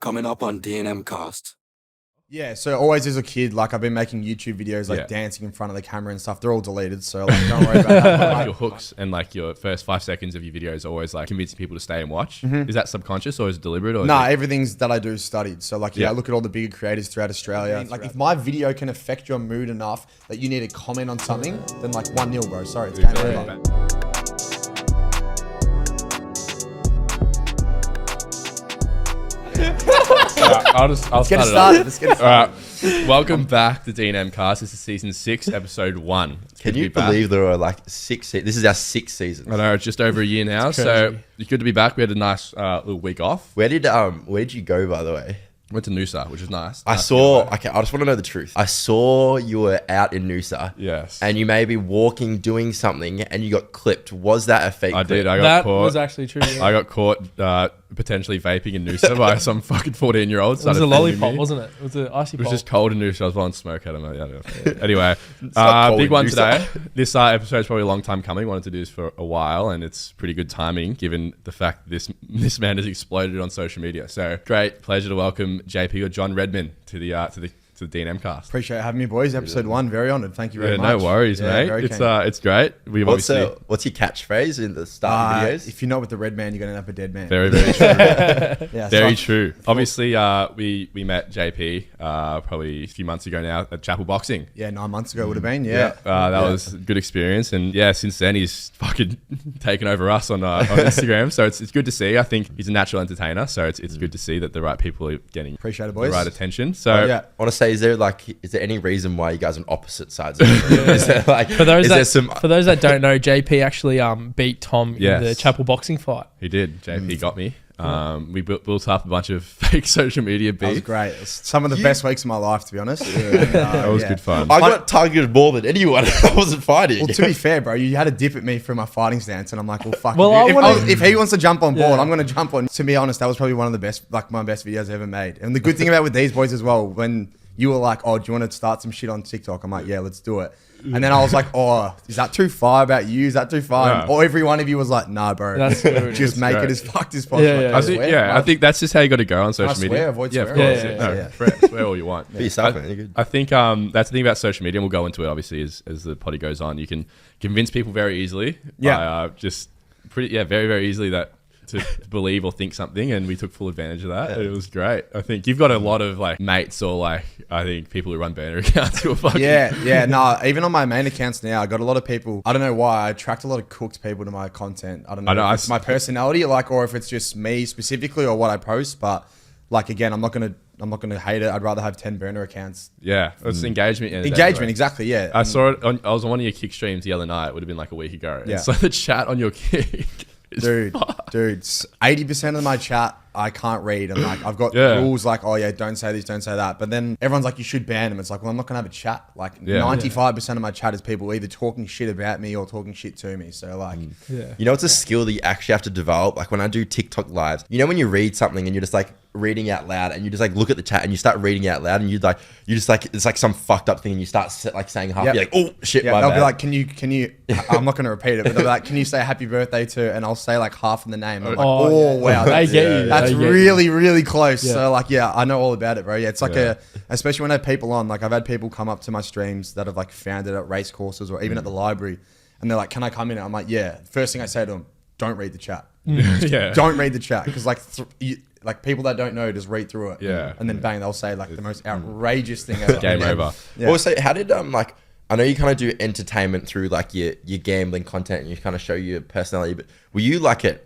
coming up on D&M Cast. Yeah, so always as a kid, like I've been making YouTube videos, like dancing in front of the camera and stuff. They're all deleted, so like don't worry about that. Like your hooks and like your first 5 seconds of your videos are always like convincing people to stay and watch. Is that subconscious or is it deliberate? Or Nah, everything's that I do is studied. So like, I look at all the bigger creators throughout Australia. Like if my video can affect your mood enough that you need to comment on something, then like 1-0, bro. Sorry, it's game over. I'll Let's get it started. All right. Welcome back to D&M Cast. This is season 6, episode 1. Can you believe there are like 6 this is our 6th season. I know, it's just over a year now. So it's good to be back. We had a nice little week off. Where did you go, by the way? Went to Noosa, which is nice. I saw, okay, I just want to know the truth. I saw you were out in Noosa. Yes. And you may be walking, doing something, and you got clipped. Was that a fake clip? Did. I got caught. That was actually true. Yeah. I got caught potentially vaping in Noosa by some fucking 14-year-old. It was a lollipop, wasn't it? It was an icy pop. It was just cold in Noosa. I was blowing smoke at him. Anyway, cold big in one Noosa. today. This episode is probably a long time coming. Wanted to do this for a while, and it's pretty good timing given the fact that this man has exploded on social media. So great pleasure to welcome JP or Jon REDMAN to the D&M Cast. Appreciate having me, boys. Episode 1, very honoured. Thank you very much. No worries, mate. It's great. We've What's obviously your catchphase in the start of videos? If you're not with the red man, you're going to end up a dead man. very, very true. Yeah, Very true. Obviously, we met JP probably a few months ago now at Chapel Boxing. Yeah, 9 months ago would have been. Yeah. That was a good experience. And yeah, since then he's fucking taken over us on Instagram. So it's good to see. I think he's a natural entertainer. So it's good to see that the right people are getting Appreciate it, the boys. right attention. So yeah. I want to say, is there any reason why you guys are on opposite sides of the room? Is there like, For those that don't know, JP actually beat Tom in the Chapel boxing fight. he did. JP got me. We built up a bunch of fake social media beef. That was great. It was some of the best weeks of my life, to be honest. That was good fun. I got targeted more than anyone. I wasn't fighting. Well, to be fair, bro, you had a dip at me for my fighting stance, and I'm like, well, fuck. Well, if he wants to jump on board, I'm going to jump on. To be honest, that was probably one of the best, like my best videos I ever made. And the good thing about with these boys as well, when you were like, oh, do you want to start some shit on TikTok? I'm like, yeah, let's do it. And then I was like, oh, is that too far about you? Is that too far? Yeah. Or every one of you was like, nah, bro. That's good. Just make great. it as fucked as possible. Yeah, I think that's just how you got to go on social swear? media. Avoid of swearing? course. Yeah. Swear all you want. Be yourself, man. You're good. I think that's the thing about social media, and we'll go into it obviously as the potty goes on. You can convince people very easily. Yeah. Very, very easily to believe or think something, and we took full advantage of that. It was great. I think you've got a lot of like mates or like I think people who run burner accounts who are fucking No, even on my main accounts now, I got a lot of people. I don't know why I attract a lot of cooked people to my content. I don't know if it's my personality, like, or if it's just me specifically or what I post. But like again, I'm not gonna hate it. I'd rather have 10 burner accounts. Yeah, it's engagement. Engagement, exactly. Yeah, I saw it. I was on one of your kick streams the other night. It would have been like a week ago. Yeah. So the chat on your kick. Dude, 80% of my chat I can't read, and like I've got rules like, oh yeah, don't say this, don't say that. But then everyone's like, you should ban them. It's like, well, I'm not gonna have a chat. Like 95% of my chat is people either talking shit about me or talking shit to me. So like, You know, it's a skill that you actually have to develop. Like when I do TikTok lives, you know, when you read something and you're just like reading out loud, and you just like look at the chat and you start reading out loud, and you just like it's like some fucked up thing, and you start like saying half. You're like, oh shit, my they'll bad. be like, can you? I'm not gonna repeat it, but they'll be like, can you say happy birthday to? And I'll say like half of the name. I'm like, wow, They get you. That's They get really, you. really close. Yeah. So like, yeah, I know all about it, bro. Yeah, it's like especially when I have people on, like I've had people come up to my streams that have like found it at race courses or even at the library, and they're like, can I come in? I'm like, yeah. First thing I say to them, don't read the chat. Don't read the chat, because like people that don't know just read through it. Yeah. And then bang, they'll say like the most outrageous thing ever. Game over. Yeah. Also, how did like I know you kind of do entertainment through like your gambling content, and you kind of show your personality, but were you like an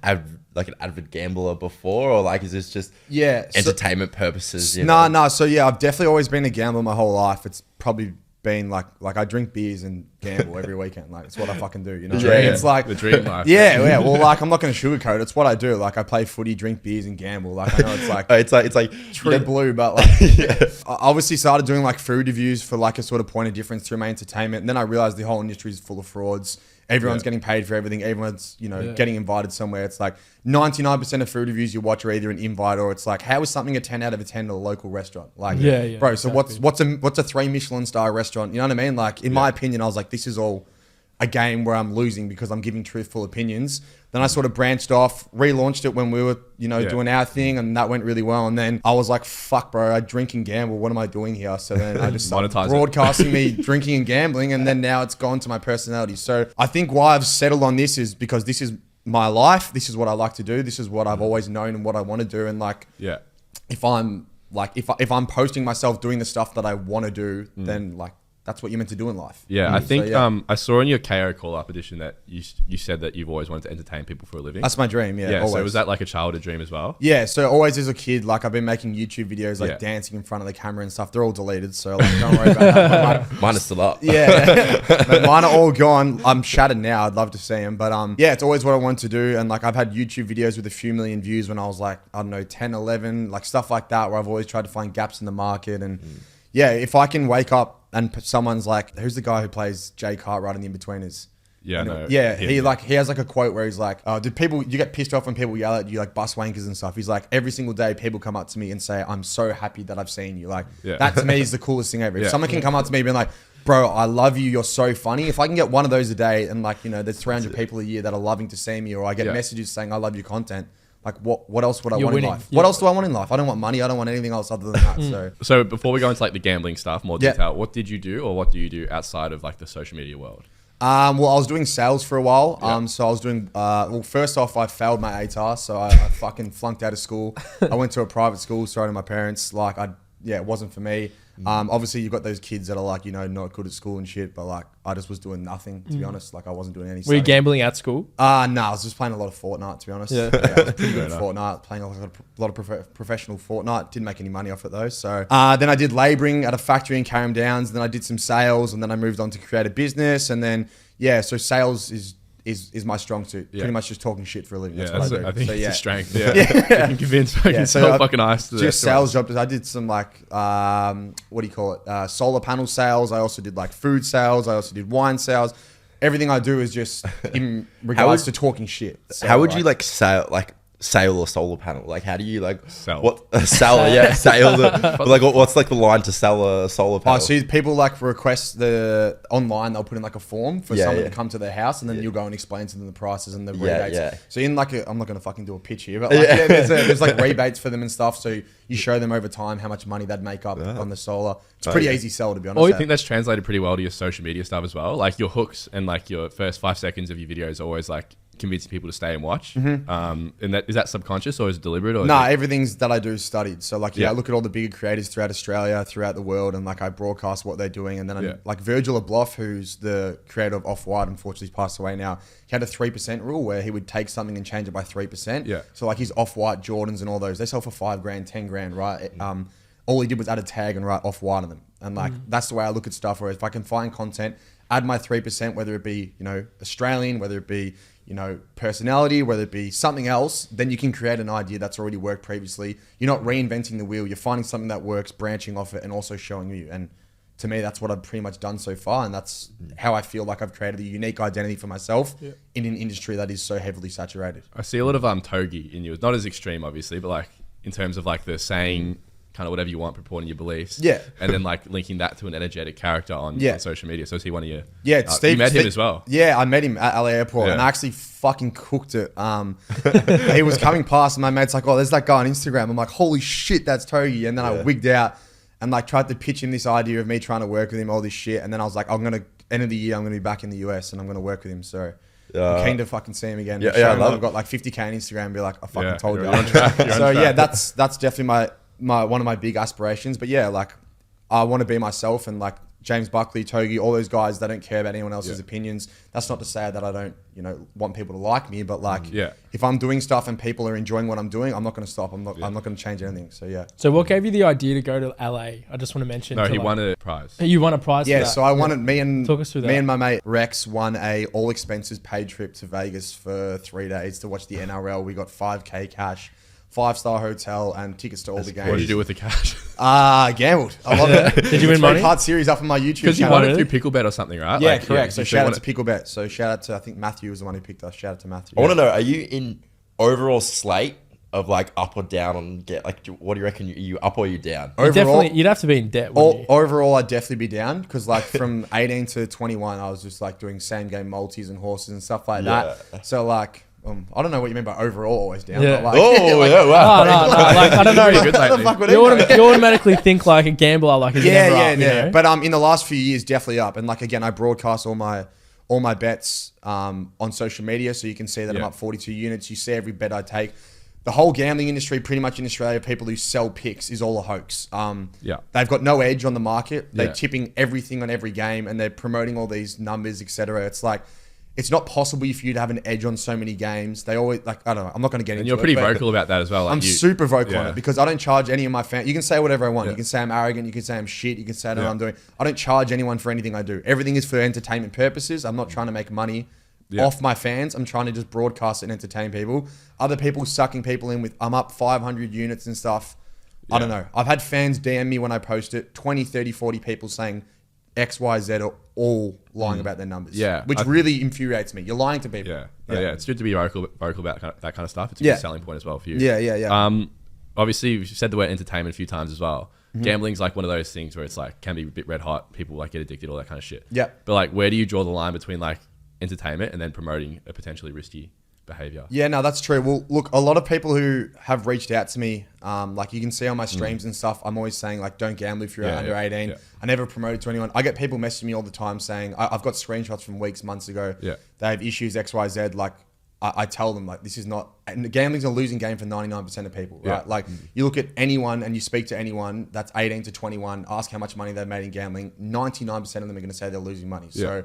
avid gambler before, or like is this just entertainment purposes? No. So yeah, I've definitely always been a gambler my whole life. It's probably been like I drink beers and gamble every weekend. Like it's what I fucking do. You know, it's like the dream life. Yeah. Well, like I'm not gonna sugarcoat it. It's what I do. Like I play footy, drink beers, and gamble. Like I know it's like true blue, but like I obviously started doing like food reviews for like a sort of point of difference through my entertainment, and then I realized the whole industry is full of frauds. Everyone's getting paid for everything. Everyone's, getting invited somewhere. It's like 99% of food reviews you watch are either an invite, or it's like, how is something a 10 out of a 10 at a local restaurant? Like, bro, so what's a 3 Michelin star restaurant? You know what I mean? Like, in my opinion, I was like, this is all a game where I'm losing because I'm giving truthful opinions. Then I sort of branched off, relaunched it when we were, doing our thing, and that went really well. And then I was like, fuck, bro, I drink and gamble. What am I doing here? So then I just started broadcasting me drinking and gambling, and then now it's gone to my personality. So I think why I've settled on this is because this is my life. This is what I like to do. This is what I've always known and what I want to do. And like, if I'm posting myself doing the stuff that I want to do, then like, that's what you're meant to do in life. Yeah, I think I saw in your KO call-up edition that you said that you've always wanted to entertain people for a living. That's my dream, yeah. Yeah, so was that like a childhood dream as well? Yeah, so always as a kid, like I've been making YouTube videos, like dancing in front of the camera and stuff. They're all deleted, so like, don't worry about that. Mine is still up. Yeah, mine are all gone. I'm shattered now. I'd love to see them, but yeah, it's always what I wanted to do. And like I've had YouTube videos with a few million views when I was like, I don't know, 10, 11, like stuff like that, where I've always tried to find gaps in the market. And yeah, if I can wake up and someone's like, who's the guy who plays Jay Cartwright in The Inbetweeners? Yeah, no. Yeah, he has like a quote where he's like, "Oh, you get pissed off when people yell at you like bus wankers and stuff?" He's like, every single day people come up to me and say, "I'm so happy that I've seen you." Like that to me is the coolest thing ever. If someone can come up to me and be like, "Bro, I love you. You're so funny." If I can get one of those a day, and like there's 300 people a year that are loving to see me, or I get messages saying, "I love your content." Like what else would I want in life? What else do I want in life? I don't want money. I don't want anything else other than that. So before we go into like the gambling stuff, more detail, what did you do or what do you do outside of like the social media world? Well, I was doing sales for a while. So I was doing, well, first off, I failed my ATAR. So I fucking flunked out of school. I went to a private school, sorry to my parents. Like it wasn't for me. Obviously you've got those kids that are like, not good at school and shit, but like I just was doing nothing, to be honest. Like I wasn't doing any stuff. Were you gambling at school? No, I was just playing a lot of Fortnite, to be honest. Yeah, I was pretty good at Fortnite, playing a lot of professional Fortnite. Didn't make any money off it though. So then I did labouring at a factory in Carrum Downs. Then I did some sales, and then I moved on to create a business. And then, so sales is my strong suit. Pretty much just talking shit for a living. That's what I do. I think it's a strength. You can convince so fucking ice to just sales jobs. I did some like what do you call it? Solar panel sales. I also did like food sales. I also did wine sales. Everything I do is just in regards to talking shit. So, how would you like sail a solar panel? Like how do you like sell? Sail like what's like the line to sell a solar panel? So people like request online, they'll put in like a form for someone to come to their house, and then you'll go and explain to them the prices and the rebates. So in like I'm not going to fucking do a pitch here, but like, there's like rebates for them and stuff. So you show them over time how much money they'd make up on the solar. It's a pretty easy sell, to be honest. Or you think that's translated pretty well to your social media stuff as well? Like your hooks and like your first 5 seconds of your videos are always like convincing people to stay and watch. And is that subconscious or is it deliberate? Or everything's that I do is studied. So like, I look at all the bigger creators throughout Australia, throughout the world, and like I broadcast what they're doing. And then I'm like Virgil Abloh, who's the creator of Off-White, unfortunately he's passed away now. He had a 3% rule where he would take something and change it by 3%. So like his Off-White Jordans and all those, they sell for $5,000, $10,000, right? All he did was add a tag and write Off-White on them. And like, that's the way I look at stuff. Whereas if I can find content, add my 3%, whether it be, Australian, whether it be, personality, whether it be something else, then you can create an idea that's already worked previously. You're not reinventing the wheel. You're finding something that works, branching off it, and also showing you. And to me, that's what I've pretty much done so far. And that's how I feel like I've created a unique identity for myself in an industry that is so heavily saturated. I see a lot of togi in you. It's not as extreme, obviously, but like in terms of like the saying kind of whatever you want, purporting your beliefs. And then like linking that to an energetic character on social media. So is he one of your... Steve, you met him as well. Yeah, I met him at LA Airport and I actually fucking cooked it. He was coming past and my mate's like, "Oh, there's that guy on Instagram." I'm like, "Holy shit, that's Togi." And then I wigged out and like tried to pitch him this idea of me trying to work with him, all this shit. And then I was like, end of the year, I'm going to be back in the US and I'm going to work with him. So I'm keen to fucking see him again. I've got like 50K on Instagram and be like, "I fucking told you." So that's definitely one of my big aspirations. But like I want to be myself, and like James Buckley, Togi, all those guys, they don't care about anyone else's opinions. That's not to say that I don't, want people to like me, but like if I'm doing stuff and people are enjoying what I'm doing, I'm not going to stop. I'm not going to change anything. So So what gave you the idea to go to LA? I just want to mention. No, he won a prize. You won a prize. Yeah, so I wanted Talk us through that. Me and my mate Rex won a all expenses paid trip to Vegas for 3 days to watch the NRL. We got 5K cash, 5-star hotel, and tickets to all the games. What did you do with the cash? Gambled. I love it. Did you win money? 3-part series up on my YouTube channel. Because you won it through PickleBet or something, right? Yeah, correct. So shout out to PickleBet. So shout out to, I think Matthew was the one who picked us. Shout out to Matthew. I want to know, are you in overall slate of like up or down on get like what do you reckon? You up or you down? Definitely, you'd have to be in debt. Overall, I'd definitely be down because like from 18 to 21, I was just like doing same game multis and horses and stuff like that. So like. I don't know what you mean by overall always down. Yeah. But like, wow. No. Like, I don't know. You automatically think like a gambler, like, is never up, you know? But in the last few years, definitely up. And like, again, I broadcast all my bets on social media. So you can see that I'm up 42 units. You see every bet I take. The whole gambling industry, pretty much in Australia, people who sell picks is all a hoax. They've got no edge on the market. They're tipping everything on every game and they're promoting all these numbers, etc. It's like, it's not possible for you to have an edge on so many games. They always like, I don't know. I'm not going to get into it. And you're pretty vocal about that as well. Like I'm super vocal on it because I don't charge any of my fans. You can say whatever I want. You can say I'm arrogant. You can say I'm shit. You can say I don't know what I'm doing. I don't charge anyone for anything I do. Everything is for entertainment purposes. I'm not trying to make money off my fans. I'm trying to just broadcast and entertain people. Other people sucking people in with, I'm up 500 units and stuff. I don't know. I've had fans DM me when I post it, 20, 30, 40 people saying X, Y, Z are all lying about their numbers. Which really infuriates me. You're lying to people. It's good to be vocal about that kind of stuff. It's a good selling point as well for you. Obviously, you've said the word entertainment a few times as well. Gambling's like one of those things where it's like, can be a bit red hot. People like get addicted, all that kind of shit. But like, where do you draw the line between like entertainment and then promoting a potentially risky behavior? No, that's true. Well, look, a lot of people who have reached out to me, like you can see on my streams and stuff, I'm always saying like, don't gamble if you're under 18. I never promote it to anyone. I get people messaging me all the time saying, I've got screenshots from weeks, months ago. They have issues X, Y, Z. Like I tell them like, this is not, and gambling's a losing game for 99% of people, right? Like you look at anyone and you speak to anyone that's 18 to 21, ask how much money they've made in gambling. 99% of them are going to say they're losing money. So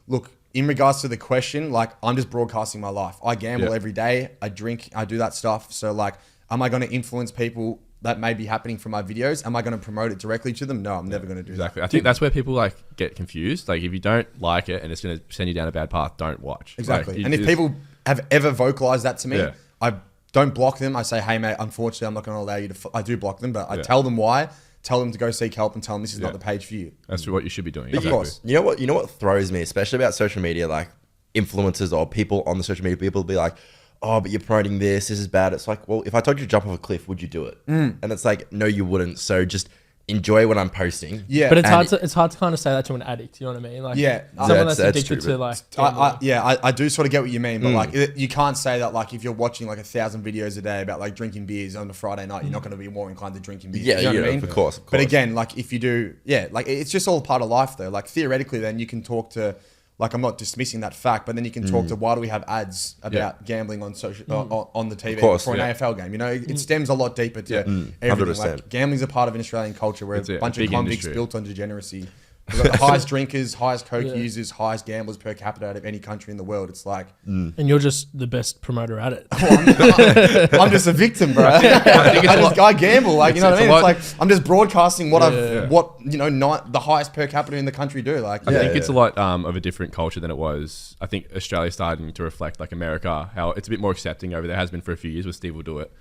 look, in regards to the question, like I'm just broadcasting my life. I gamble every day. I drink. I do that stuff. So like, am I going to influence people that may be happening from my videos? Am I going to promote it directly to them? No, I'm never going to do that. I think that's where people like get confused. Like if you don't like it and it's going to send you down a bad path, don't watch. Exactly. Like, and if people have ever vocalized that to me, I don't block them. I say, hey mate, unfortunately, I'm not going to allow you to, I do block them, but I tell them why. Tell them to go seek help and tell them this is not the page for you. That's what you should be doing. Of course. You know what throws me, especially about social media, like influencers or people on the social media, people will be like, oh, but you're promoting this is bad. It's like, well, if I told you to jump off a cliff, would you do it? And it's like, no, you wouldn't. So just enjoy what I'm posting. But it's hard to kind of say that to an addict. You know what I mean? Like someone that's addicted to like. I do sort of get what you mean, but like you can't say that like if you're watching like 1,000 videos a day about like drinking beers on a Friday night, you're not going to be more inclined to drinking beers. You know what I mean? Of course. But again, like if you do, like it's just all part of life though. Like theoretically, then you can talk to. Like I'm not dismissing that fact, but then you can talk to why do we have ads about gambling on social on the TV for an AFL game? You know, it stems a lot deeper to everything. Like gambling's a part of an Australian culture where a bunch of convicts built on degeneracy. We've got the highest drinkers, highest coke users, highest gamblers per capita out of any country in the world. It's like, and you're just the best promoter at it. I'm just a victim, bro. I gamble, like you know what I mean. It's like I'm just broadcasting what the highest per capita in the country do. Like, I think it's a lot of a different culture than it was. I think Australia's starting to reflect like America, how it's a bit more accepting over there. Has been for a few years, but Steve will do it.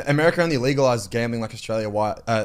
America only legalized gambling like Australia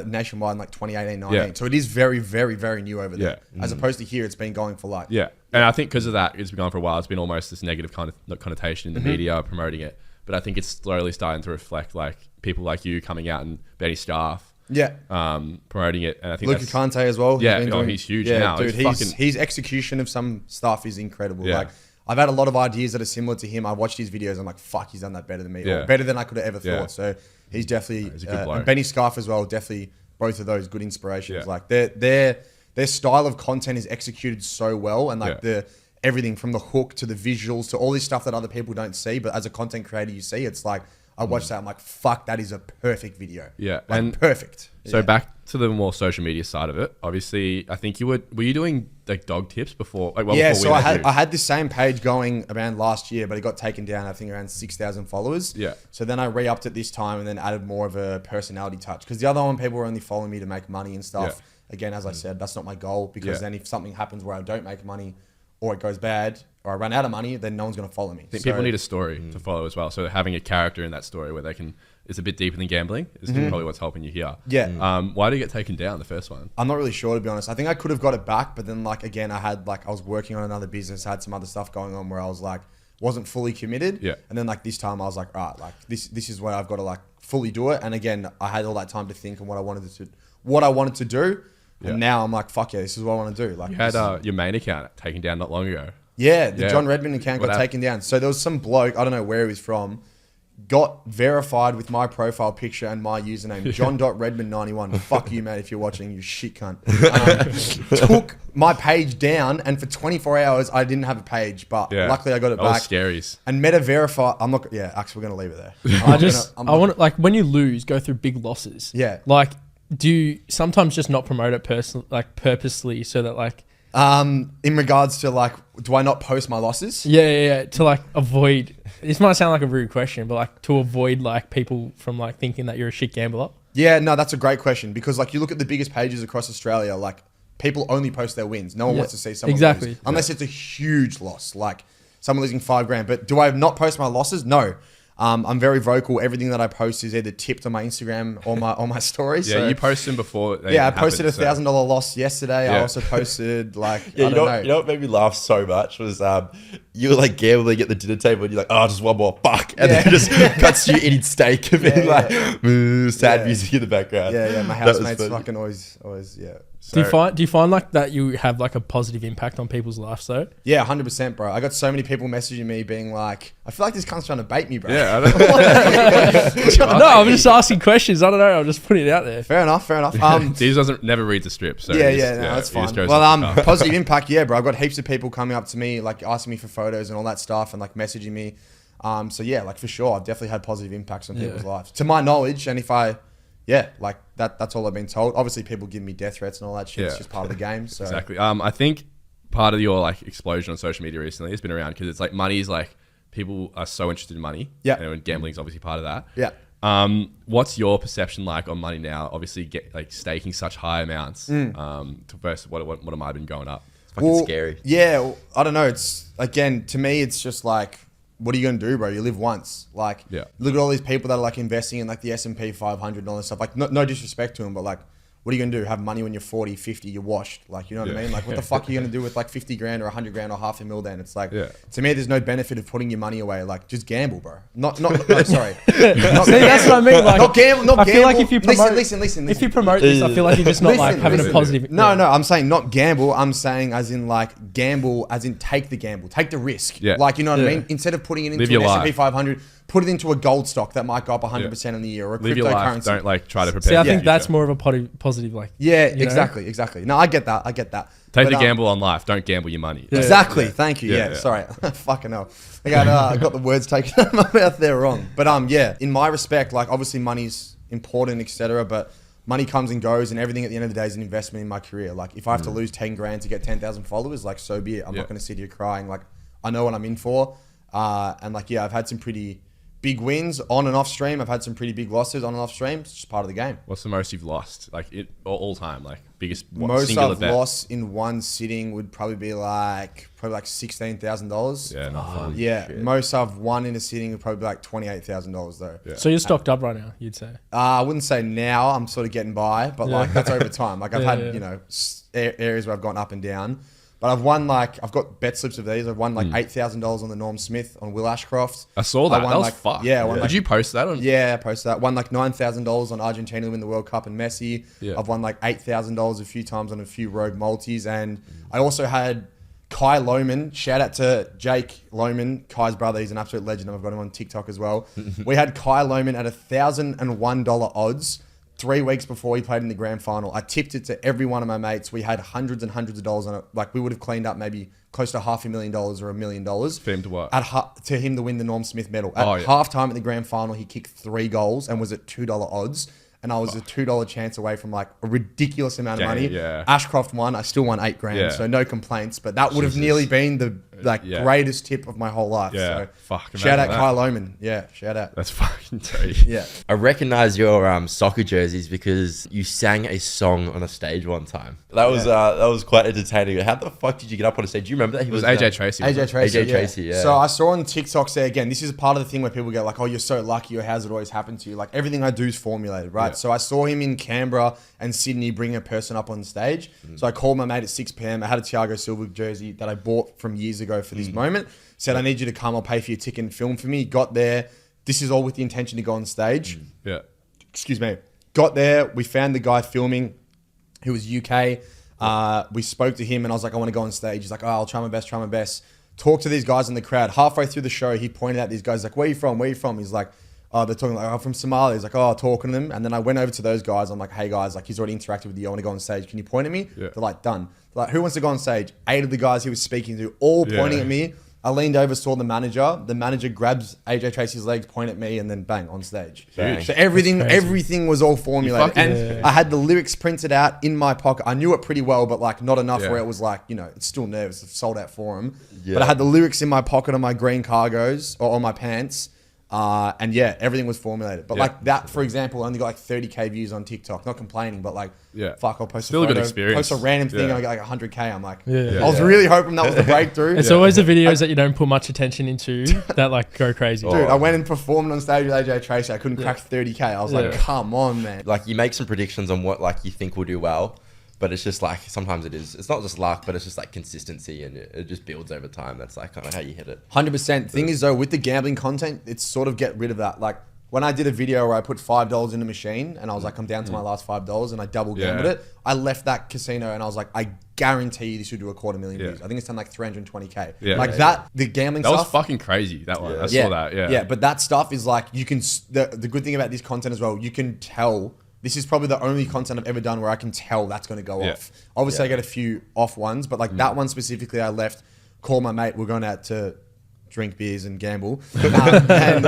nationwide in like 2018, 19. So it is very, very, very new over there. As opposed to here, it's been going for like... And I think because of that, it's been going for a while. It's been almost this negative kind of connotation in the media promoting it. But I think it's slowly starting to reflect like people like you coming out and Benny Staff promoting it. And I think Luca Kante as well. He's huge now. Dude, his execution of some stuff is incredible. Like I've had a lot of ideas that are similar to him. I watched his videos. I'm like, fuck, he's done that better than me, or better than I could have ever thought. So he's definitely, he's a good bloke. And Benny Scarf as well. Definitely both of those good inspirations. Like their style of content is executed so well, and like everything from the hook to the visuals to all this stuff that other people don't see, but as a content creator, you see. It's like I watch that. I'm like, fuck, that is a perfect video. Like, and perfect. So back to the more social media side of it. Obviously, I think were you doing like dog tips before? Like, so I had this same page going around last year, but it got taken down. I think around 6,000 followers. So then I re-upped it this time and then added more of a personality touch, because the other one, people were only following me to make money and stuff. Again, as I said, that's not my goal, because then if something happens where I don't make money or it goes bad or I run out of money, then no one's going to follow me. I think people need a story to follow as well. So having a character in that story where they can, it's a bit deeper than gambling is probably what's helping you here. Why did it get taken down, the first one? I'm not really sure, to be honest. I think I could have got it back, but then like, again, I was working on another business, I had some other stuff going on where I was like, wasn't fully committed. Yeah. And then like this time I was like, all right, like this is where I've got to like fully do it. And again, I had all that time to think on what I wanted to do. Yeah. And now I'm like, fuck yeah, this is what I want to do. Like You had your main account taken down not long ago. yeah, the Jon Redman account got taken down. So there was some bloke, I don't know where he was from, got verified with my profile picture and my username, Jon.Redman91. Fuck you, mate, if you're watching, you shit cunt. Took my page down, and for 24 hours, I didn't have a page, but luckily I got it back. Was scaries. And Meta verified, I'm not, actually, we're going to leave it there. I want to, like, when you lose, go through big losses. Yeah. Like, do you sometimes just not promote it purposely so that, like, in regards to like, do I not post my losses? Yeah. To like avoid, this might sound like a rude question, but like to avoid like people from like thinking that you're a shit gambler. Yeah, no, that's a great question because like you look at the biggest pages across Australia, like people only post their wins. No one wants to see someone lose, unless it's a huge loss, like someone losing $5,000. But do I not post my losses? No. I'm very vocal. Everything that I post is either tipped on my Instagram or my stories. Yeah, so, you posted them before. I posted a $1,000 loss yesterday. I also posted like you know what made me laugh so much was you were like gambling at the dinner table and you're like, oh, just one more buck, and then it just cuts to you eating steak and being like sad music in the background. Yeah. My housemates fucking always So, do you find like that you have like a positive impact on people's lives though? Yeah, 100%, bro. I got so many people messaging me being like, I feel like this cunt's trying to bait me, bro. Yeah, I don't No, I'm just asking questions. I don't know. I'm just putting it out there. Fair enough. These never read the strip. So that's fine. Well, positive impact, yeah, bro. I've got heaps of people coming up to me, like asking me for photos and all that stuff and like messaging me. So yeah, like for sure, I've definitely had positive impacts on people's lives. To my knowledge, and if I... Yeah, like that's all I've been told. Obviously, people give me death threats and all that shit. It's just part of the game. So. Exactly. I think part of your like explosion on social media recently has been around because it's like money is like people are so interested in money. Yeah. And gambling is obviously part of that. Yeah. What's your perception like on money now? Obviously, staking such high amounts versus what it might have been going up. It's fucking scary. Yeah, I don't know. It's again to me, it's just like, what are you going to do, bro? You live once. Like, look at all these people that are like investing in like the S&P 500 and all this stuff. Like, no disrespect to them, but like, what are you going to do? Have money when you're 40, 50, you're washed. Like, you know what I mean? Like, what the fuck are you going to do with like 50 grand or 100 grand or $500,000 then? It's like, to me, there's no benefit of putting your money away. Like, just gamble, bro. No, sorry. See, that's what I mean. Like, not gamble. I feel like if you promote, listen. If you promote this, I feel like you're just not like having a positive. No, I'm saying not gamble. I'm saying as in like gamble, as in take the gamble, take the risk. Yeah. Like, you know what I mean? Instead of putting it into an S&P 500, put it into a gold stock that might go up 100% in the year or a Live your life. cryptocurrency. Don't like try to prepare. See, I think that's more of a positive like. Yeah, exactly. No, I get that. Take the gamble on life. Don't gamble your money. Exactly. Thank you. Yeah. Sorry. Fucking hell. I got the words taken out of my mouth there wrong. But in my respect, like obviously money's important, etc. But money comes and goes, and everything at the end of the day is an investment in my career. Like if I have to lose 10 grand to get 10,000 followers, like so be it. I'm not going to sit here crying. Like I know what I'm in for. And like I've had some pretty big wins on and off stream. I've had some pretty big losses on and off stream. It's just part of the game. What's the most you've lost? Like all time, like biggest most singular I've bet? lost in one sitting would probably be like $16,000. Yeah, not fun. Yeah, shit. Most I've won in a sitting would probably be like $28,000 though. Yeah. So you're stocked up right now, you'd say? I wouldn't say now. I'm sort of getting by, but like that's over time. Like I've had areas where I've gone up and down. But I've won I've got bet slips of these. I've won like $8,000 on the Norm Smith on Will Ashcroft. I saw that. That was fucked. Yeah. Did you post that? Yeah, I posted that. Won like $9,000 on Argentina to win the World Cup and Messi. Yeah. I've won like $8,000 a few times on a few rogue multis. And I also had Kai Lohman. Shout out to Jake Lohman, Kai's brother. He's an absolute legend. And I've got him on TikTok as well. We had Kai Lohman at $1,001 odds 3 weeks before he played in the grand final. I tipped it to every one of my mates. We had hundreds and hundreds of dollars on it. Like we would have cleaned up maybe close to $500,000 or $1 million. For him to what? To him to win the Norm Smith medal. At halftime at the grand final, he kicked 3 goals and was at $2 odds. And I was a $2 chance away from like a ridiculous amount of money. Yeah. Ashcroft won. I still won $8,000. Yeah. So no complaints. But that would have nearly been the greatest tip of my whole life. Yeah. So shout out Kai Lohman. Yeah. Shout out. That's fucking dirty. Yeah. I recognize your soccer jerseys because you sang a song on a stage one time. That was quite entertaining. How the fuck did you get up on a stage? Do you remember that? He was AJ Tracy. AJ Tracy, yeah. So I saw on TikToks there, again, this is part of the thing where people go like, oh, you're so lucky, or how's it always happened to you? Like everything I do is formulated, right? Yeah. So I saw him in Canberra and Sydney bring a person up on stage. So I called my mate at 6 p.m. I had a Thiago Silva jersey that I bought from years ago. go for this moment. Said, I need you to come. I'll pay for your ticket and film for me. Got there. This is all with the intention to go on stage. Yeah. Excuse me. Got there. We found the guy filming who was UK. We spoke to him and I was like, I want to go on stage. He's like, oh, I'll try my best. Talk to these guys in the crowd. Halfway through the show, he pointed out these guys like, where are you from? He's like, oh, they're talking like, I'm from Somalia. He's like, oh, talking to them. And then I went over to those guys. I'm like, hey guys, like he's already interacted with you. I want to go on stage. Can you point at me? They're like, done. They're like, who wants to go on stage? 8 of the guys he was speaking to, all pointing at me. I leaned over, saw the manager. The manager grabs AJ Tracy's legs, point at me, and then bang, on stage. Bang. So everything was all formulated. And I had the lyrics printed out in my pocket. I knew it pretty well, but like not enough where it was like, you know, it's still nervous. It's sold out for him. But I had the lyrics in my pocket on my green cargos or on my pants. And yeah, everything was formulated. But like that, for example, only got like 30K views on TikTok. Not complaining, but like, fuck, I'll post still a photo, a good experience. post a random thing and I got like 100K. I'm like, I was really hoping that was the breakthrough. It's always the videos that you don't put much attention into that like go crazy. Dude, I went and performed on stage with AJ Tracy. I couldn't crack 30K. I was like, come on, man. Like you make some predictions on what like you think will do well. But it's just like, sometimes it's not just luck, but it's just like consistency and it just builds over time. That's like kind of how you hit it. 100%. Thing is though, with the gambling content, it's sort of get rid of that. Like when I did a video where I put $5 in a machine and I was like, I'm down to my last $5 and I double gambled it. I left that casino and I was like, I guarantee you this would do 250,000 views. I think it's done like 320K. Like that, the gambling stuff. That was fucking crazy, that one. I saw that, Yeah, but that stuff is like, you can, the good thing about this content as well, you can tell. This is probably the only content I've ever done where I can tell that's going to go off. Obviously, I get a few off ones, but like that one specifically, I left, called my mate. We're going out to drink beers and gamble. And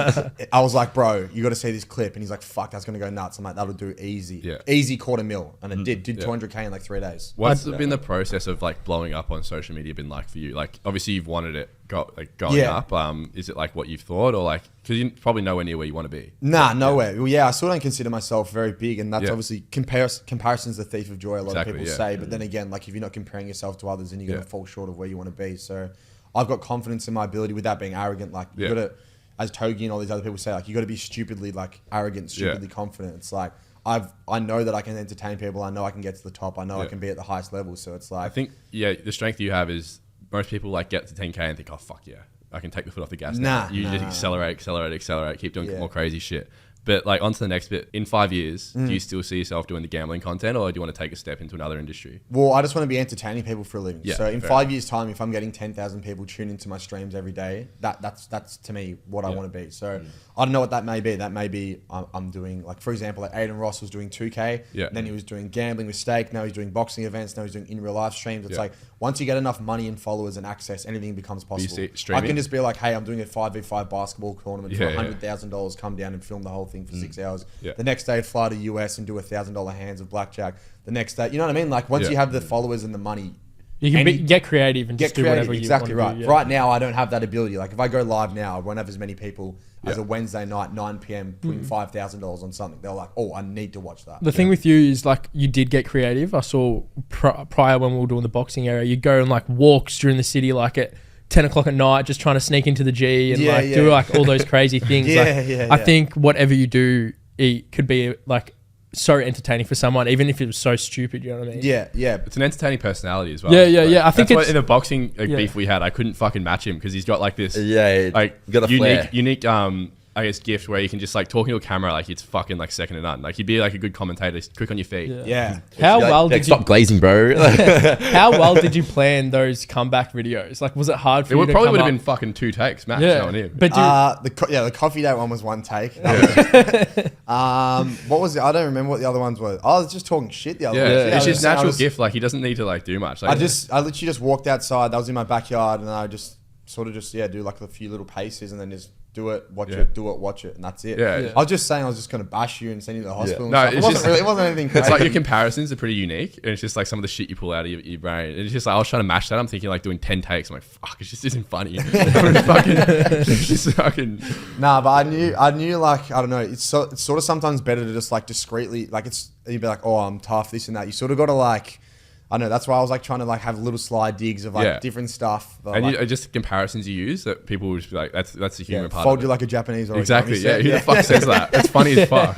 I was like, bro, you got to see this clip. And he's like, fuck, that's going to go nuts. I'm like, that'll do easy. Easy $250,000. And it did 200K in like 3 days. What's been the process of like blowing up on social media been like for you? Like obviously you've wanted it going up. Is it like what you've thought or like, because you're probably nowhere near where you want to be? Nah, nowhere. Well, yeah, I still don't consider myself very big. And that's obviously comparison's the thief of joy, a lot of people say. But then again, like if you're not comparing yourself to others, then you're going to fall short of where you want to be. So I've got confidence in my ability without being arrogant. Like you got to, as Togi and all these other people say, like you got to be stupidly like arrogant, stupidly confident. It's like I know that I can entertain people. I know I can get to the top. I know I can be at the highest level. So it's like I think the strength you have is most people like get to 10K and think, oh fuck yeah, I can take the foot off the gas. You just accelerate, keep doing more crazy shit. But like onto the next bit, in 5 years, do you still see yourself doing the gambling content or do you want to take a step into another industry? Well, I just want to be entertaining people for a living. So in 5 years time, if I'm getting 10,000 people tune into my streams every day, that's to me what I want to be. So I don't know what that may be. That may be I'm doing like, for example, like Aiden Ross was doing 2K. Then he was doing gambling with stake. Now he's doing boxing events. Now he's doing in real life streams. It's like once you get enough money and followers and access, anything becomes possible. I can just be like, hey, I'm doing a 5v5 basketball tournament for $100,000. Come down and film the whole thing for 6 hours. The next day, I'd fly to US and do $1,000 hands of blackjack. The next day, you know what I mean? Like once you have the followers and the money, you can get creative and just do whatever you want to right. do. Right now, I don't have that ability. Like if I go live now, I won't have as many people as a Wednesday night, 9 p.m. putting $5,000 on something. They're like, oh, I need to watch that. The thing with you is like you did get creative. I saw prior when we were doing the boxing area, you go and like walks during the city like at 10 o'clock at night, just trying to sneak into the G and do like all those crazy things. I think whatever you do, it could be like so entertaining for someone, even if it was so stupid. You know what I mean? Yeah. It's an entertaining personality as well. Yeah. I think that's why in the boxing beef we had, I couldn't fucking match him because he's got like this like got a unique I guess gift where you can just like talking to a camera like it's fucking like second to none. Like you'd be like a good commentator, quick on your feet. How well did stop glazing, bro? How well did you plan those comeback videos? Like, was it hard for you? It probably would have been fucking 2 takes max. But the coffee date one was 1 take. What was it? I don't remember what the other ones were. I was just talking shit the other ones. It's his natural gift. Like he doesn't need to like do much. Like, I literally just walked outside. That was in my backyard, and I just sort of do like a few little paces, and then just do it, watch it, and that's it. I was just saying I was just going to bash you and send you to the hospital. No, it wasn't anything crazy. It's like your comparisons are pretty unique, and it's just like some of the shit you pull out of your brain. And it's just like I was trying to mash that. I'm thinking like doing 10 takes. I'm like, fuck, it just isn't funny. Nah, but I knew like, I don't know. It's sort of sometimes better to just like discreetly, like you'd be like, oh, I'm tough, this and that. You sort of got to like, I know that's why I was like trying to like have little slide digs of like different stuff. And like, just comparisons you use that people would just be like, that's the human part. Fold of you it. like a Japanese origami Exactly. Yeah. set. Who the fuck says that? It's funny as fuck.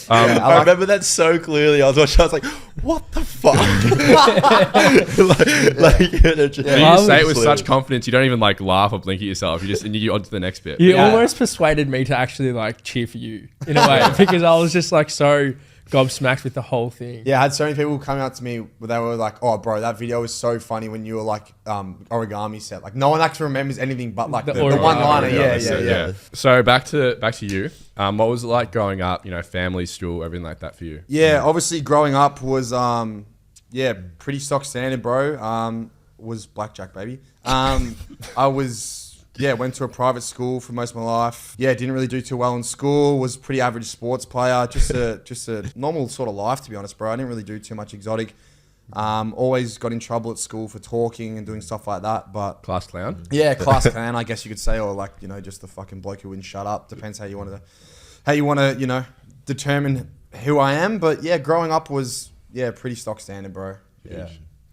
I remember that so clearly. I was watching. I was like, "What the fuck?" You say it with such confidence. You don't even like laugh or blink at yourself. You just and you on to the next bit. You almost persuaded me to actually like cheer for you in a way because I was just like so gobsmacked with the whole thing. Yeah, I had so many people coming up to me where they were like, "Oh, bro, that video was so funny when you were like origami set." Like no one actually remembers anything but like the one liner. Yeah. So back to you. What was it like growing up? You know, family, school, everything like that for you? Yeah, obviously growing up was pretty stock standard, bro. Was blackjack, baby. I was. Yeah, went to a private school for most of my life. Yeah, didn't really do too well in school. Was a pretty average sports player. Just a normal sort of life, to be honest, bro. I didn't really do too much exotic. Always got in trouble at school for talking and doing stuff like that. But Class clown? Yeah, class clown, I guess you could say, or like, you know, just the fucking bloke who wouldn't shut up. Depends how you want to, you know, determine who I am. But yeah, growing up was pretty stock standard, bro. Yeah.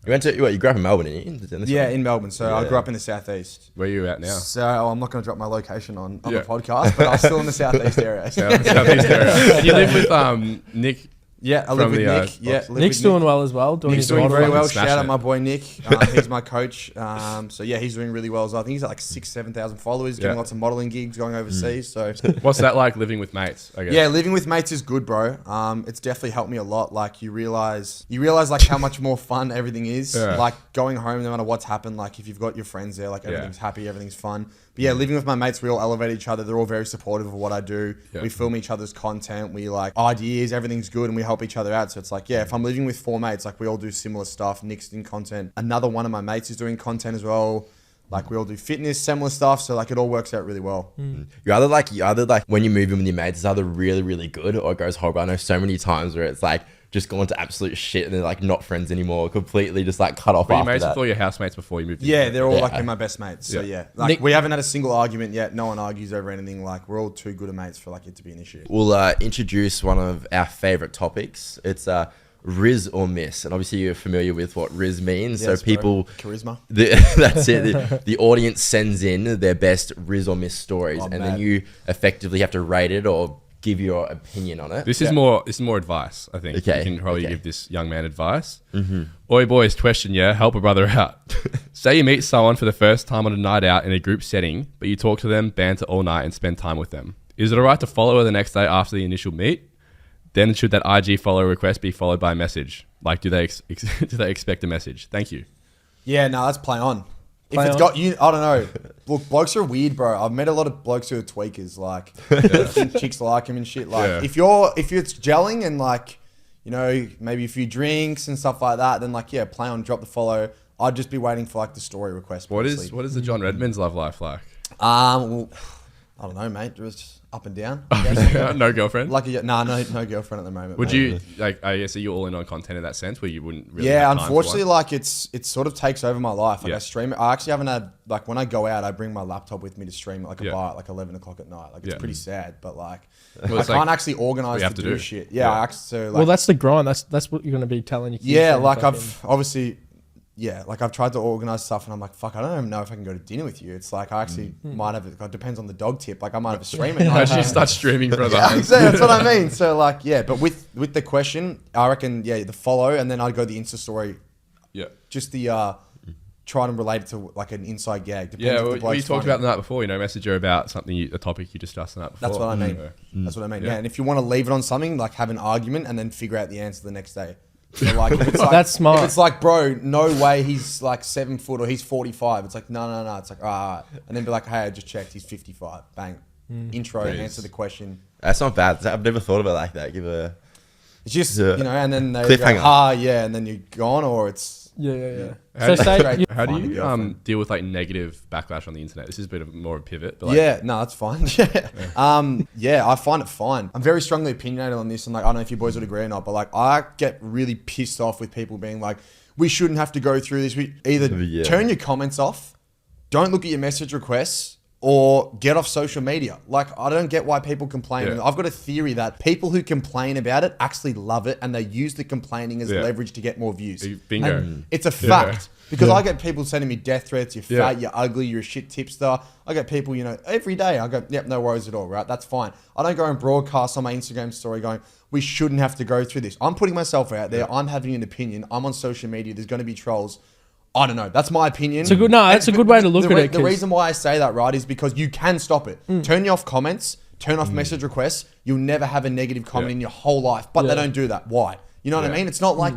You grew up in Melbourne, didn't you? Yeah, in Melbourne. So I grew up in the southeast. Where are you at now? So I'm not going to drop my location on the podcast, but I'm still in the southeast area. Southeast area. And you live with Nick. Yeah, I live with Nick. Yeah, Nick's doing well as well. Nick's doing very well. Shout out my boy Nick. He's my coach. So yeah, he's doing really well as well. I think he's at like 7,000 followers, doing lots of modeling gigs, going overseas. So what's that like living with mates? I guess? Yeah, living with mates is good, bro. It's definitely helped me a lot. Like you realize like how much more fun everything is. Yeah. Like going home, no matter what's happened, like if you've got your friends there, like everything's happy, everything's fun. But yeah, living with my mates, we all elevate each other. They're all very supportive of what I do. Yeah. We film each other's content. We like ideas, everything's good, and we help each other out. So it's like, yeah, if I'm living with 4 mates, like we all do similar stuff. Nick's in content. Another one of my mates is doing content as well. Like we all do fitness, similar stuff. So like it all works out really well. You're either like when you move in with your mates, it's either really, really good or it goes horrible. I know so many times where it's like just gone to absolute shit and they're like not friends anymore, completely just like cut off. But after your mates that. with all your housemates before you moved in? Yeah, they're all like my best mates. So yeah, like Nick, we haven't had a single argument yet. No one argues over anything. Like we're all too good of mates for like it to be an issue. We'll introduce one of our favorite topics. It's Riz or miss, and obviously you're familiar with what Riz means. Yes, so people, charisma. That's it. The audience sends in their best Riz or miss stories, and then you effectively have to rate it or give your opinion on it. This is more advice, I think. Okay. You can probably give this young man advice. Oi boys, question, help a brother out. Say you meet someone for the first time on a night out in a group setting, but you talk to them, banter all night, and spend time with them. Is it alright to follow her the next day after the initial meet? Then should that IG follow request be followed by a message? Like, do they expect a message? Thank you. Yeah, no, that's play on. If it's got you, I don't know. Look, blokes are weird, bro. I've met a lot of blokes who are tweakers. Like, think chicks like him and shit. Like, if it's gelling and like, you know, maybe a few drinks and stuff like that, then like, yeah, play on, drop the follow. I'd just be waiting for like the story request. What is the JON REDMAN's love life like? Well, I don't know, mate. Just up and down. No girlfriend? No girlfriend at the moment. Would mate. you like? I guess are you all in on content in that sense where you wouldn't really? Yeah, have time unfortunately, for like it sort of takes over my life. Like I stream it. I actually haven't had like when I go out, I bring my laptop with me to stream at like a bar at like 11 o'clock at night. Like it's pretty sad, but like I can't actually organize to do shit. Yeah, I actually, so like, well, that's the grind. That's what you're gonna be telling your kids. Yeah, like I've obviously. Yeah, like I've tried to organize stuff and I'm like, fuck, I don't even know if I can go to dinner with you. It's like I actually might have it depends on the dog tip. Like I might have a stream at night. Actually start streaming for the That's what I mean. So like, yeah, but with the question, I reckon, the follow and then I'd go the Insta story. Yeah. Just the try and relate it to like an inside gag. Depends well, you talked about the night before, you know, message her about something, a topic you discussed the night before. That's what I mean. That's what I mean. Yeah. And if you want to leave it on something, like have an argument and then figure out the answer the next day. So like, if it's like, that's smart. If it's like, bro, no way he's like 7 foot or he's 45. It's like, no. It's like, and then be like, hey, I just checked. He's 55. Bang. Intro, answer the question. That's not bad. I've never thought about it like that. It's just, you know, and then they cliffhanger. Go, and then you're gone or it's... Yeah. How do you deal with like negative backlash on the internet? This is a bit of more of a pivot. But like, that's fine. I find it fine. I'm very strongly opinionated on this, and like I don't know if you boys would agree or not, but like I get really pissed off with people being like, we shouldn't have to go through this. We either turn your comments off, don't look at your message requests, or get off social media. Like, I don't get why people complain. Yeah. I've got a theory that people who complain about it actually love it, and they use the complaining as leverage to get more views. Bingo. And it's a fact. Because I get people sending me death threats, you're fat, you're ugly, you're a shit tipster. I get people, you know, every day I go, yep, no worries at all, right? That's fine. I don't go and broadcast on my Instagram story going, we shouldn't have to go through this. I'm putting myself out there. I'm having an opinion. I'm on social media. There's going to be trolls. I don't know. That's my opinion. It's a good, that's a good way to look at it. The reason why I say that, right, is because you can stop it. Turn you off comments, turn off message requests. You'll never have a negative comment in your whole life. But they don't do that. Why? You know what I mean? It's not like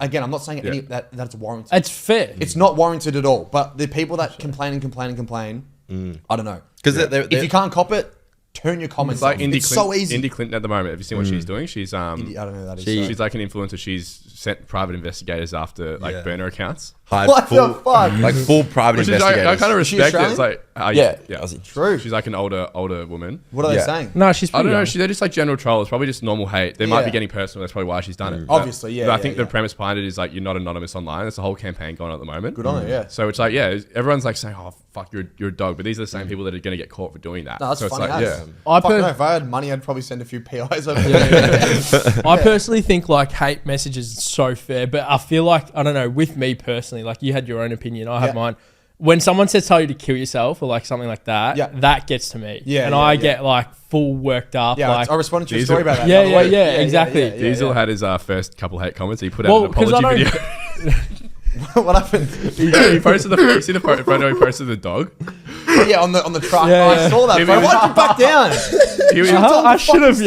again, I'm not saying any that it's warranted. It's fair. It's not warranted at all. But the people that complain and complain and complain, I don't know. Because if you can't cop it, turn your comments off. It's so easy. Indy Clinton at the moment. Have you seen what she's doing? She's I don't know who that is. she's like an influencer. She's sent private investigators after like burner accounts. What the fuck? Like full private investigators. I kind of respect it. It's like yeah. True. She's like an older woman. What are they saying? No, she's I pretty don't know. young. They're just like general trolls. Probably just normal hate. They might be getting personal. That's probably why she's done it. Obviously, yeah. But I think the premise behind it is like you're not anonymous online. There's a whole campaign going on at the moment. Good on her, yeah. So it's like everyone's like saying, oh fuck, you're a dog. But these are the same people that are going to get caught for doing that. No, that's so funny. it's like if I had money, I'd probably send a few PIs over there. I personally think like hate messages is so fair, but I feel like, I don't know, with me personally, like you had your own opinion, I have mine. When someone says tell you to kill yourself or like something like that, that gets to me. And I get like full worked up. Yeah, like, I responded to your story about that. Exactly. Diezel had his first couple hate comments. He put out an apology video. What happened? He posted you see the photo he posted the dog? On the truck. Yeah, I saw that, bro. Why'd you back down? I should have,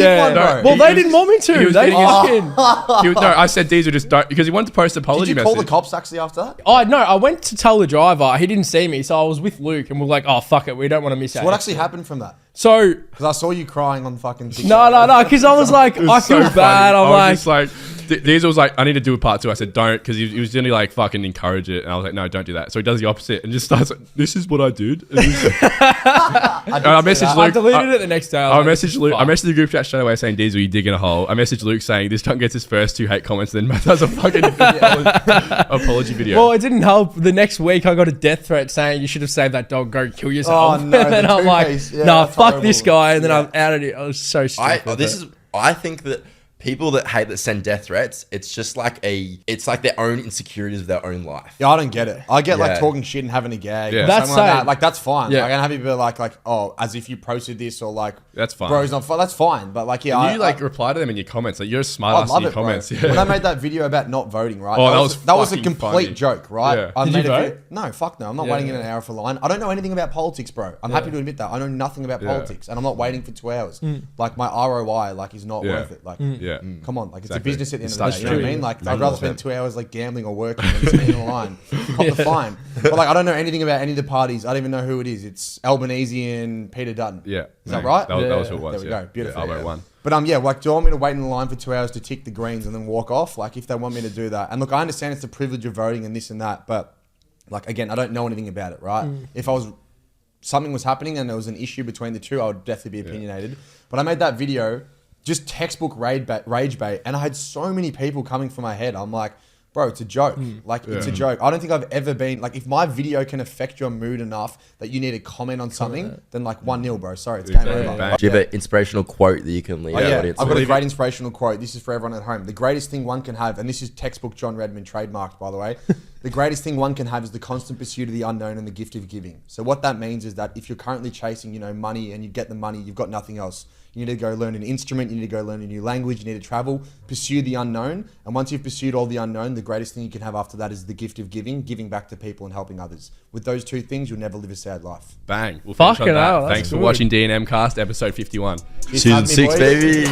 well, they didn't want me to. He was They getting fucking... No, I said Diezel just don't, because he wanted to post an apology Did you message. call the cops actually after that? Oh, no, I went to tell the driver. He didn't see me, so I was with Luke, and we're like, oh, fuck it. We don't want to miss out. What actually happened from that? So... Because I saw you crying on fucking TikTok. No, because I was like, I feel bad. I'm I was like... Diezel was like, I need to do a part 2. I said, don't, because he was going to like fucking encourage it. And I was like, no, don't do that. So he does the opposite and just starts like, this is what I did. And I messaged Luke. I deleted it the next day. I messaged Luke. I messaged the group chat straight away saying, Diezel, you dig in a hole. I messaged Luke saying, this cunt gets his first 2 hate comments, then does a fucking apology video. Well, it didn't help. The next week, I got a death threat saying, you should have saved that dog, go kill yourself. Oh, no. And then I'm like, fuck horrible. This guy. And then I'm out of it. I was so stupid. I think that people that hate that send death threats, it's just like it's like their own insecurities of their own life. Yeah, I don't get it. I get like talking shit and having a gag. Yeah. That's like that. Like that's fine. Yeah. Like, I can have people like, oh, as if you posted this or like, that's fine. Bro's not fine. That's fine. But like, you reply to them in your comments. Like you're a smart ass in your comments. Yeah. When I made that video about not voting, right? Oh, that was a complete joke, right? Yeah. I Did made you vote? No, fuck no. I'm not waiting in an hour for line. I don't know anything about politics, bro. I'm happy to admit that. I know nothing about politics, and I'm not waiting for 2 hours. Like my ROI, like is not worth it. Like, come on, like it's a business at the end of the day. You know what I mean? Like I'd rather spend 2 hours like gambling or working than standing in line. Cop the fine. But like I don't know anything about any of the parties. I don't even know who it is. It's Albanese and Peter Dutton. Yeah. Is that right? That was who it was. There we go. Beautiful. Albo won. But like, do you want me to wait in the line for 2 hours to tick the greens and then walk off? Like, if they want me to do that, and look, I understand it's the privilege of voting and this and that, but like, again, I don't know anything about it, right? If something was happening and there was an issue between the two, I would definitely be opinionated. But I made that video, just textbook rage bait, and I had so many people coming for my head. I'm like, bro, it's a joke. Like, it's a joke. I don't think I've ever been, like, if my video can affect your mood enough that you need to comment on something, then like 1-0, bro. Sorry, it's game over. Do you have an inspirational quote that you can leave the audience I've got with? a great inspirational quote. This is for everyone at home. The greatest thing one can have, and this is textbook JON REDMAN trademarked, by the way. The greatest thing one can have is the constant pursuit of the unknown and the gift of giving. So what that means is that if you're currently chasing, money and you get the money, you've got nothing else. You need to go learn an instrument. You need to go learn a new language. You need to travel, pursue the unknown. And once you've pursued all the unknown, the greatest thing you can have after that is the gift of giving back to people and helping others. With those 2 things, you'll never live a sad life. Bang. We'll finish on Fucking that. hell, Thanks for watching D&M Cast, episode 51. Season 6, baby.